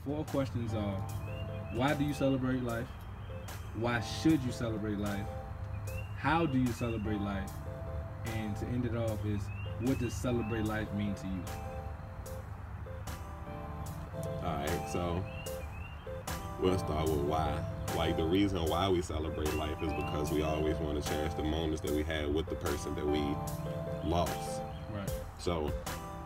4 questions are: why do you celebrate life? Why should you celebrate life? How do you celebrate life? And to end it off is, what does celebrate life mean to you? Alright, so we'll start with why. Like, the reason why we celebrate life is because we always want to cherish the moments that we had with the person that we lost. Right. So,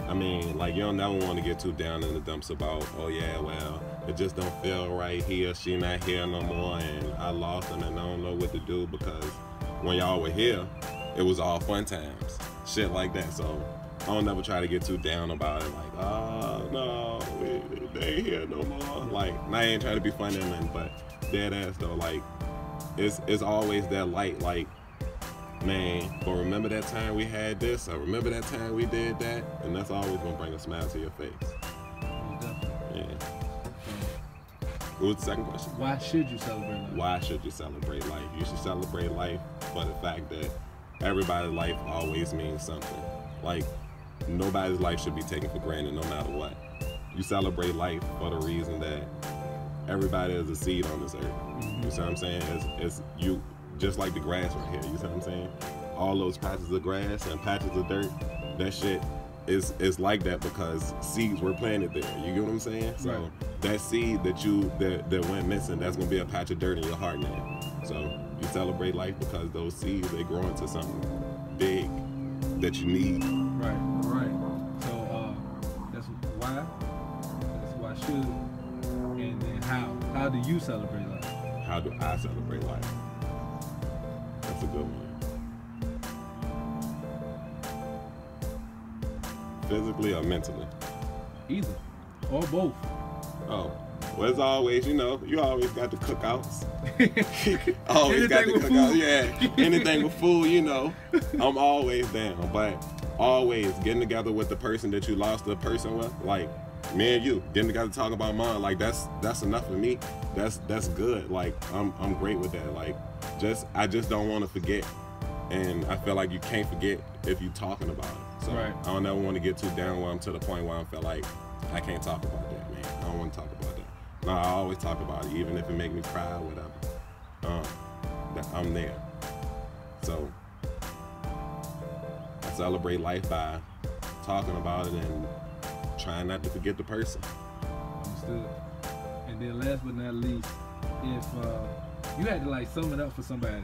I mean, like, you don't never want to get too down in the dumps about, oh yeah, well, it just don't feel right here, she not here no more, and I lost them and I don't know what to do, because when y'all were here, it was all fun times, shit like that. So I don't never try to get too down about it, like, oh no, they ain't here no more. Like, I ain't trying to be funny or nothing, but dead ass though, like, it's always that light, like, man, but remember that time we had this, or remember that time we did that, and that's always gonna bring a smile to your face. Yeah. What was the second question? Why should you celebrate life? Why should you celebrate life? You should celebrate life for the fact that everybody's life always means something. Like, nobody's life should be taken for granted no matter what. You celebrate life for the reason that everybody is a seed on this earth. Mm-hmm. You see what I'm saying? It's you, just like the grass right here. You see what I'm saying? All those patches of grass and patches of dirt, that shit is like that because seeds were planted there. You get what I'm saying? So right. That seed that went missing, that's gonna be a patch of dirt in your heart now. So you celebrate life because those seeds, they grow into something big that you need. Right, right. So that's why. That's why should. And then how? How do you celebrate life? How do I celebrate life? That's a good one. Physically or mentally? Either. Or both. Oh. Well, as always, you know, you always got the cookouts. Always got the cookouts. Yeah. Anything with food, you know. I'm always down. But always getting together with the person that you lost the person with, like me and you, getting together talking about mine, like that's enough for me. That's good. Like I'm great with that. Like I just don't want to forget. And I feel like you can't forget if you're talking about it. So right. I don't ever want to get too down where I'm to the point where I feel like I can't talk about that, man. I don't want to talk about that. No, I always talk about it, even if it make me cry or whatever. I'm there. So I celebrate life by talking about it and trying not to forget the person. Understood. And then last but not least, if you had to like sum it up for somebody,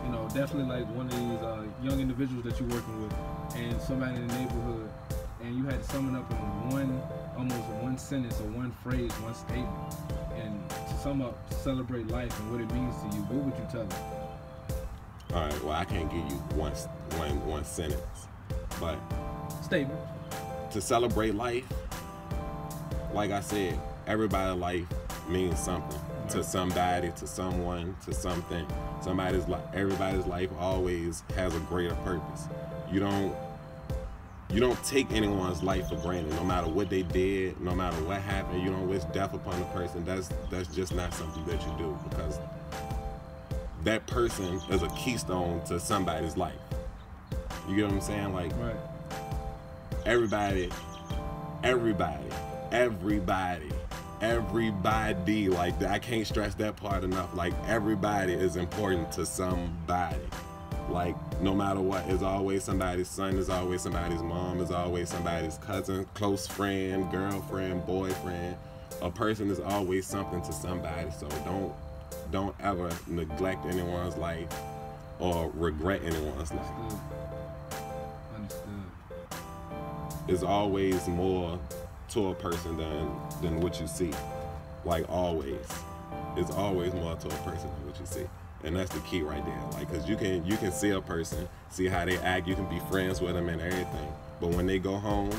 you know, definitely like one of these young individuals that you're working with, and somebody in the neighborhood, and you had to sum it up in almost one sentence or one phrase, one statement, and to sum up, celebrate life and what it means to you, what would you tell them? All right, well, I can't give you one sentence, but statement. To celebrate life, like I said, everybody's life means something. Right. To somebody, to someone, to something. Everybody's life always has a greater purpose. You don't take anyone's life for granted, no matter what they did, no matter what happened. You don't wish death upon the person. That's just not something that you do, because that person is a keystone to somebody's life. You get what I'm saying? Like, right. Everybody, like, I can't stress that part enough. Like, everybody is important to somebody. Like, no matter what, it's always somebody's son, it's always somebody's mom, it's always somebody's cousin, close friend, girlfriend, boyfriend. A person is always something to somebody. So don't ever neglect anyone's life or regret anyone's life. Understood. It's always more to a person than what you see. Like, always. It's always more to a person than what you see. And that's the key right there. Like, because you can see a person, see how they act, you can be friends with them and everything. But when they go home,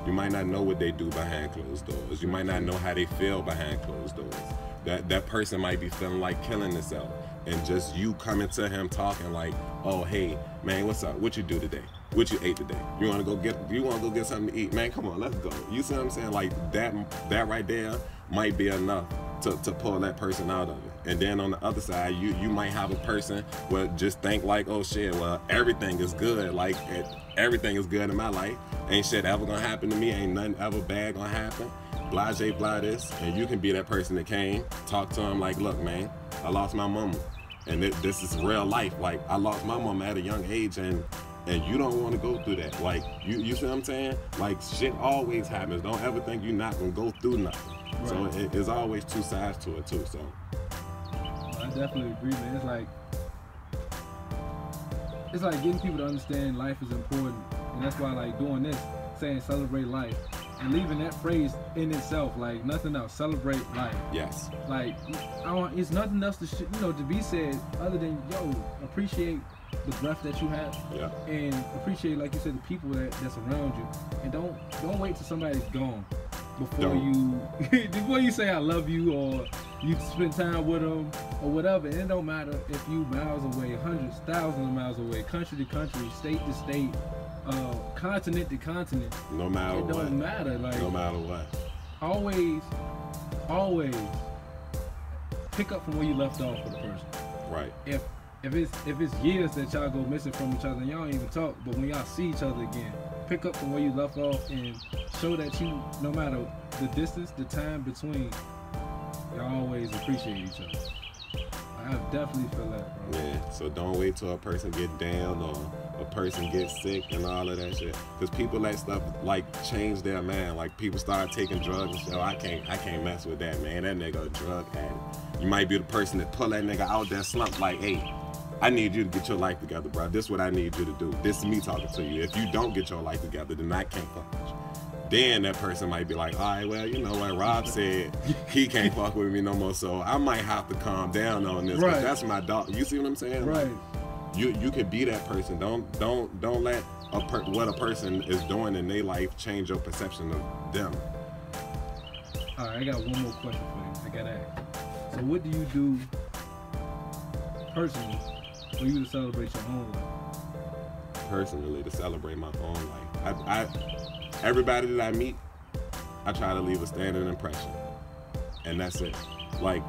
you might not know what they do behind closed doors. You might not know how they feel behind closed doors. That person might be feeling like killing themselves. And just you coming to him talking like, oh, hey, man, what's up? What you do today? What you ate today? You wanna go get something to eat? Man, come on, let's go. You see what I'm saying? Like, that right there might be enough to pull that person out of it. And then on the other side, you might have a person where just think like, oh shit, well, everything is good. Like, everything is good in my life. Ain't shit ever gonna happen to me. Ain't nothing ever bad gonna happen. blase, blah this, and you can be that person that came, talk to him like, look, man, I lost my mama, and this is real life. Like, I lost my mama at a young age, and you don't want to go through that. Like, you see what I'm saying? Like, shit always happens. Don't ever think you're not gonna go through nothing. Right. So it's always two sides to it too. So I definitely agree, man. It's like getting people to understand life is important, and that's why, like, doing this, saying celebrate life, and leaving that phrase in itself, like nothing else. Celebrate life. Yes. Like, it's nothing else to be said other than, yo, appreciate the breath that you have, yeah, and appreciate, like you said, the people that's around you, and don't wait till somebody's gone before you say I love you, or you spend time with them or whatever. And it don't matter if you miles away, hundreds, thousands of miles away, country to country, state to state, continent to continent. No matter what. It don't matter. Like, no matter what. Always pick up from where you left off with the person. Right. If it's years that y'all go missing from each other and y'all don't even talk, but when y'all see each other again, pick up from where you left off and show that you, no matter the distance, the time between, y'all always appreciate each other. I definitely feel that, bro. Yeah, so don't wait till a person get down or a person gets sick and all of that shit. Because people let stuff, like, change their mind. Like, people start taking drugs and shit. Oh, I can't mess with that, man. That nigga a drug addict. You might be the person that pull that nigga out that slump, like, hey, I need you to get your life together, bro. This is what I need you to do. This is me talking to you. If you don't get your life together, then I can't fuck with you. Then that person might be like, all right, well, you know what, Rob said he can't fuck with me no more, so I might have to calm down on this. Right. That's my dog. You see what I'm saying? Right. You could be that person. Don't let what a person is doing in their life change your perception of them. All right, I got one more question for you. I gotta ask. So what do you do personally for you to celebrate your own life? Personally, to celebrate my own life, everybody that I meet, I try to leave a standing impression, and that's it. Like,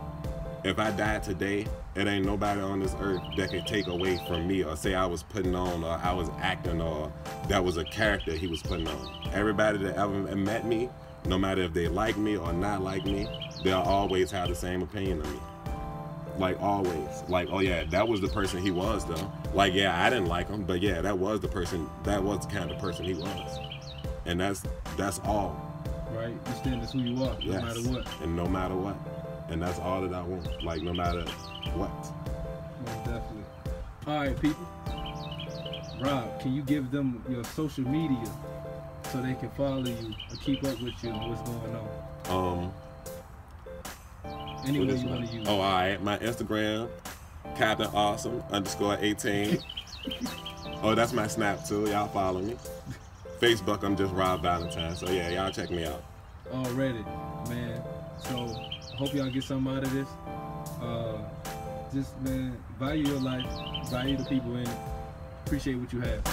if I died today, it ain't nobody on this earth that can take away from me or say I was putting on or I was acting or that was a character he was putting on. Everybody that ever met me, no matter if they like me or not like me, they'll always have the same opinion of me. Like, always. Like, oh yeah, that was the person he was though. Like, yeah, I didn't like him, but yeah, that was the kind of person he was. And that's all. Right? You stand as who you are, yes. No matter what. And no matter what. And that's all that I want. Like, no matter what. Most definitely. All right, people. Rob, can you give them your social media so they can follow you and keep up with you and what's going on? Any way you want to use. Oh, all right. My Instagram, Captain Awesome _18. Oh, that's my Snap too. Y'all follow me. Facebook, I'm just Rob Valentine. So yeah, y'all check me out. Already, man. So I hope y'all get something out of this. Just, man, value your life, value the people in it. Appreciate what you have.